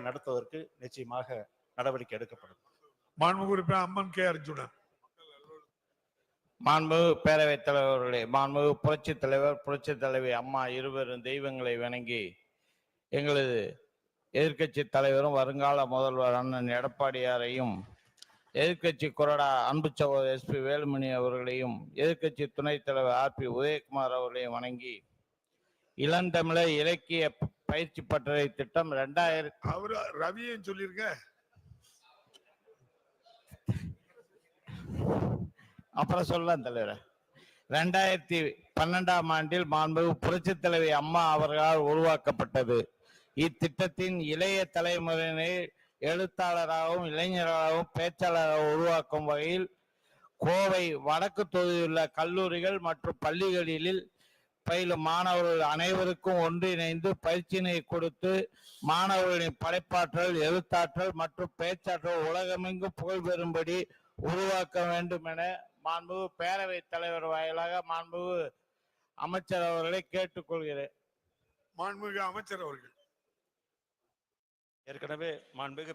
நடத்துவதற்கு நிச்சயமாக நடவடிக்கை எடுக்கப்படும். மாண்புமிகு உறுப்பினர் அம்மன் கே அர்ஜுனன். மாண்புமிகு பேரவைத் தலைவர்களே, மாண்புமிகு புரட்சி தலைவர் புரட்சி தலைவி அம்மா இருவரும் தெய்வங்களை வணங்கி எங்களது எதிர்க்கட்சி தலைவரும் வருங்கால முதல்வர் அண்ணன் எடப்பாடியாரையும், எதிர்க்கட்சி கொறடா அன்பு சகோதரர் SP வேலுமணி அவர்களையும், எதிர்க்கட்சி துணைத் தலைவர் RP உதயகுமார் அவர்களையும் வணங்கி இளந்தமிழர் இலக்கிய பயிற்சி பட்டறை திட்டம் 2000 அவரு ரவியும் சொல்லிருக்க. அப்புறம் சொல்லலாம் தலைவர். 2012ஆம் ஆண்டில் மாண்புமிகு புரட்சி தலைவி அம்மா அவர்களால் உருவாக்கப்பட்டது. இத்திட்டத்தின் இளைய தலைமுறையினை எழுத்தாளராகவும் இளைஞராகவும் பேச்சாளராகவும் உருவாக்கும் வகையில் கோவை வடக்கு தொகுதியிலுள்ள கல்லூரிகள் மற்றும் பள்ளிகளில் பயிலும் மாணவர்கள் அனைவருக்கும் ஒன்றிணைந்து பயிற்சியினை கொடுத்து மாணவர்களின் படைப்பாற்றல், எழுத்தாற்றல் மற்றும் பேச்சாற்றல் உலகமெங்கும் புகழ்பெறும்படி உருவாக்க வேண்டும் என மாண்புமிகு பேரவைத் தலைவர் வாயிலாக மாண்புமிகு அமைச்சர் அவர்களை கேட்டுக்கொள்கிறேன். மாண்புமிகு அமைச்சர் அவர்கள். ஏற்கனவே மாண்புமிகு